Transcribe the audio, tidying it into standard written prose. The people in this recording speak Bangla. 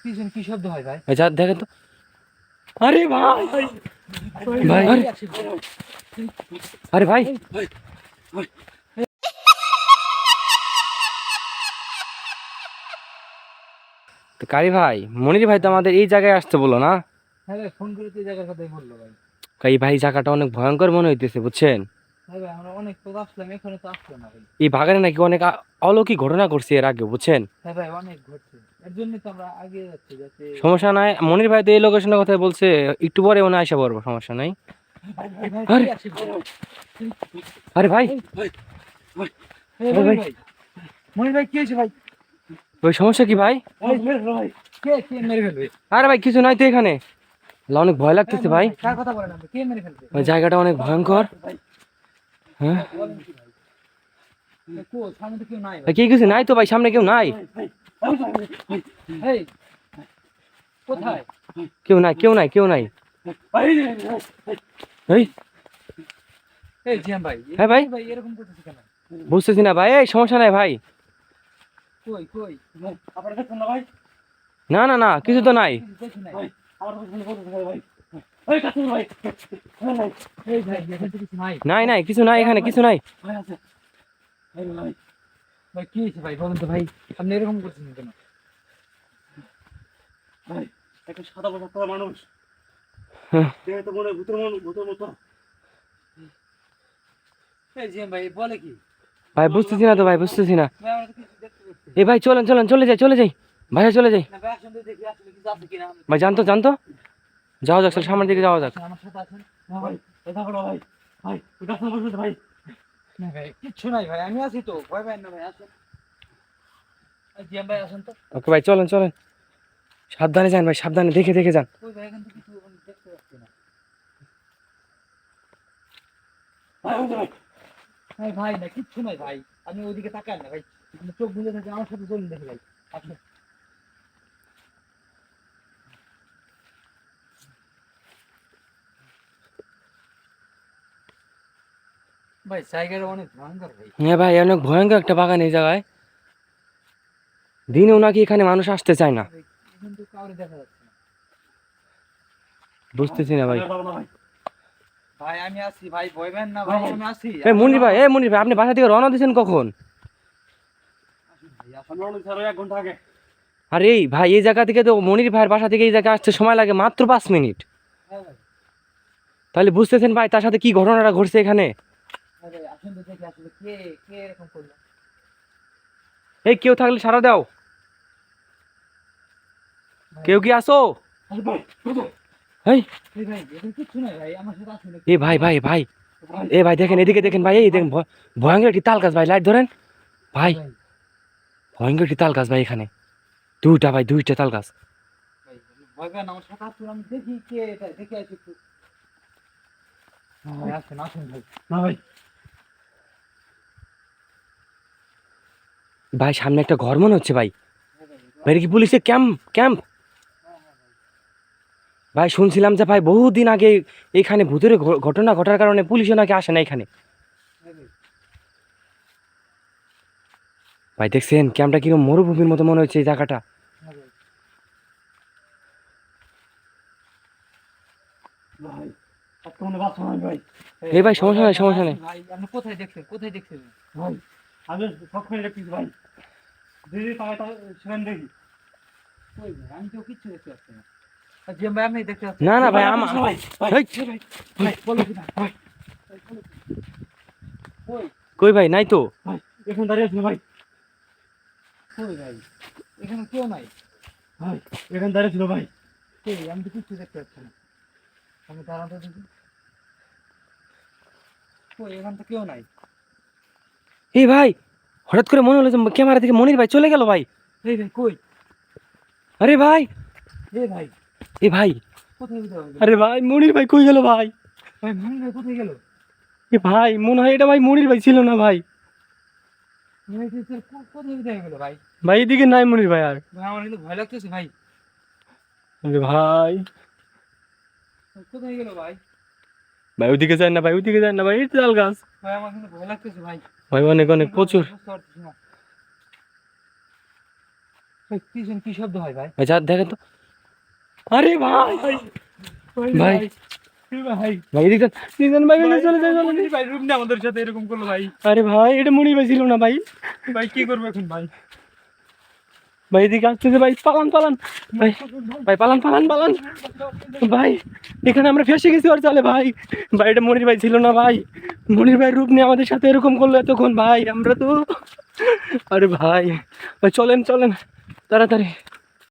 পিছনে কি শব্দ হয় ভাই? যা দেখেন তো। আরে ভাই ভাই আরে ভাই তো কারি ভাই, মনির ভাই তো আমাদের এই জায়গায় আসতে বললো না? হ্যাঁ ভাই, ফোন করে তো এই জায়গার কথাই বললো ভাই। এই ভাই জায়গাটা অনেক ভয়ঙ্কর মনে হইতেছে বুঝছেন। হ্যাঁ ভাই, আমরা অনেক তো আসলাম, এখানে তো আসলো না ভাই। এই বাগানে নাকি অনেক অলৌকিক ঘটনা ঘটছে এর আগে বুঝছেন। হ্যাঁ ভাই, অনেক ঘটছে। এর জন্য তো আমরা আগে যাচ্ছি, যাতে সমস্যা নাই, মনির ভাই তো এই লোকেশনের কথা বলছে, একটু পরে মনে আসা পড়বো, সমস্যা নাই। ভাই ভাই ভাই, আরে কি আছে ভাই? আরে ভাই এই ভাই মনির ভাই ভাই, মনির ভাই কি হয়েছে ভাই? ওই সমস্যা কি ভাই? ভাই মেরে ফেলো ভাই। কে কে মেরে ফেলবে? আরে ভাই কিছু নাই তো এখানে। অনেক ভয় হ্যাঁ লাগতেছে মনির ভাই। ভাই, কার কথা বলেন আপনি? কে মেরে ফেলবে? ওই জায়গাটা অনেক ভয়ঙ্কর। ভাই হ্যাঁ বলেন কি ভাই? কো সামনে তো কেউ নাই ভাই, ভাই। কি কিছু নাই তো ভাই, সামনে কেউ নাই। এই কোথায়? কেউ নাই কেউ নাই কেউ নাই। এই এই জিয়াম ভাই, হ্যাঁ ভাই ভাই এরকম করতেছে কেন? বুঝতেছি না ভাই, এই সমস্যা নাই ভাই। কই কই ভাই, আপনারা দেখুন না ভাই। না না না কিছু তো নাই। কিছু দেখি নাই ভাই, আমার তো কোনো কথা ভাই। এই কাছে ভাই, এই ভাই এখানে তো কিছু নাই। নাই নাই কিছু নাই, এখানে কিছু নাই। ভাই আছে, ভাই ভাই, ভাই কি হয়েছে ভাই বলুন তো ভাই, আপনি এরকম করছেন কেন? ভাই একটা সাদা পোশাক পরা মানুষ, হ্যাঁ। দেখে তো মনে হয় ভূতের মানুষ, ভূতের মতো। এই জিয়াম ভাই বলে কি? ভাই বুঝতেছি না তো ভাই, বুঝতেছি না। ভাই আমরা তো কিছু দেখতে পাচ্ছি না। এই ভাই চলেন চলেন, চলে যাই চলে যাই, ভাইয়া চলে যাই। না ভাই আসুন তো দেখি আসলে কিছু আছে কিনা। ভাই জানতো জানতো, যাওয়া যাক, চল সামনের দিকে যাওয়া যাক। আমার সাথে আছেন না ভাই, এটা করো ভাই, ভাই ওটা আমার সাথে ভাই। না ভাই কিচ্ছু নাই ভাই, আমি আছি তো, ভয় পাই না ভাই, আসেন। জিয়াম ভাই আসেন তো। ওকে ভাই চলেন চলেন, সাবধানে যান ভাই, সাবধানে দেখে দেখে যান। ওই ভাই এখান থেকে কিছু দেখতে পাচ্ছি না। ভাই ওই যে ভাই, ভাই ভাই না কিচ্ছু নাই ভাই, আপনি ওইদিকে তাকান না ভাই, আপনি চোখ বুঝে থাকেন, আমার সাথে চলুন দেখি ভাই, আসুন। ভাই জায়গাটা অনেক ভয়ঙ্কর ভাই। হ্যাঁ ভাই অনেক ভয়ঙ্কর একটা বাগান এই জায়গায়, দিনেও নাকি এখানে মানুষ আসতে চায় না। এখান তো কাউরে দেখা যাচ্ছে না। বুঝতেছি না ভাই। ভাই আমি আছি ভাই, ভয় পাবেন না ভাই, আমি আছি। এই মনির ভাই, এই মনির ভাই, আপনি বাসা থেকে রওনা দিয়েছেন কখন? এক ঘন্টা আগে। আর এই ভাই এই জায়গা থেকে তো মনির ভাইয়ের বাসা থেকে এই জায়গায় আসতে সময় লাগে মাত্র 5 মিনিট। হ্যাঁ ভাই, তাহলে বুঝতেছেন ভাই তার সাথে কি ঘটনাটা ঘটছে এখানে। হ্যাঁ ভাই আসুন তো দেখি আসলে কে কে এরকম করলো। এই কেউ থাকলে সাড়া দাও, ভাই কেউ কি আসো? আরে ভাই এই এই ভাই এখানে কিচ্ছু নাই ভাই, আমার সাথে আসলে এই ভাই ভাই ভাই, এই ভাই দেখেন এদিকে দেখেন ভাই, এই দেখেন ভয়ঙ্কর একটি তাল গাছ ভাই, লাইট ধরেন ভাই, ভাই ভয়ঙ্কর একটি তাল গাছ ভাই এখানে, দুইটা ভাই, দুইটা তাল গাছ। ভাই ভয় পাবেন না, আমার সাথে আসুন, আমি দেখি কে এটা, দেখে আসি একটু। হ্যাঁ ভাই আসুন আসুন ভাই। না ভাই ভাই সামনে একটা ঘর মনে হচ্ছে ভাই, হ্যাঁ ভাই ভাই এটা কি পুলিশের ক্যাম্প ক্যাম্প? হ্যাঁ হ্যাঁ ভাই ভাই শুনছিলাম যে ভাই বহুদিন আগে এখানে ভূতের ঘটনা ঘটার কারণে পুলিশও নাকি আসে না এখানে। হ্যাঁ ভাই ভাই দেখছেন ক্যাম্পটা কিরকম মরুভূমির মতো মনে হচ্ছে এই জায়গাটা। হ্যাঁ ভাই ভাই আজকে মনে বাঁচবো না ভাই। এই ভাই সমস্যা নেই সমস্যা নেই। ভাই আপনি কোথায় দেখছেন, কোথায় দেখছেন? ভাই আমি সবখানে দেখতেছি ভাই, দিদি তাই তাই সেখানে দেখি। ওই ভাই আমি তো কিচ্ছু দেখতে পাচ্ছি না। আর জিয়াম ভাই আপনি দেখতে পাচ্ছেন? না না ভাই আমার ভাই ভাই হেই, ভাই ভাই বলো কি না ভাই, ওই কই ভাই নাই তো। ভাই এখানে দাঁড়িয়ে আছেন ভাই, ওই ভাই এখানে কেউ নাই ভাই, এখানে দাঁড়িয়ে ছিল ভাই, কই আমি তো কিচ্ছু দেখতে পাচ্ছি না, আমি দাঁড়াতে দেখি, কই এখানে তো কেউ নাই। এই ভাই হঠাৎ করে মনে হলো যে ক্যামেরা থেকে মনির ভাই চলে গেল ভাই। এই ভাই কই, আরে ভাই, এই ভাই এই ভাই, কোথায় গেল? আরে ভাই মনির ভাই কই গেল ভাই? ভাই মনির ভাই কোথায় গেল? এ ভাই মনে হয় এটা ভাই মনির ভাই ছিল না ভাই। মনির ভাই কোথায় কোথায় গেল ভাই? ভাই এদিকে নাই মনির ভাই আর। ভাই আমার কিন্তু ভয় লাগতেছে ভাই, আরে ভাই, কোথায় গেল ভাই? ভাই ওইদিকে যায় না ভাই, ওইদিকে যায় না ভাই, এই তাল গাছ। ভাই আমার কিন্তু ভয় লাগতেছে ভাই, ভাই অনেক অনেক প্রচুর। বুঝতে পারতেছি না। ভাই কি শব্দ হয় ভাই? ভাই যা দেখেন তো। আরে ভাই ভাই ভাই ভাই এদিকে ভাই ভাই চলে যাই চলে যাই। ভাই রুম না আমাদের সাথে এরকম করলো ভাই। আরে ভাই এটা মনির ভাই ছিল না ভাই। ভাই কি করবো এখন ভাই? ভাই এদিকে আসতেছে ভাই, পালান পালান ভাই, ভাই পালান পালান পালান ভাই, এখানে আমরা ফেসে গেছি ওর চালে ভাই। ভাই এটা মনির ভাই ছিল না ভাই, মনির ভাই রূপ নিয়ে আমাদের সাথে এরকম করলো এতক্ষণ ভাই, আমরা তো আরে ভাই, ভাই চলেন চলেন তাড়াতাড়ি।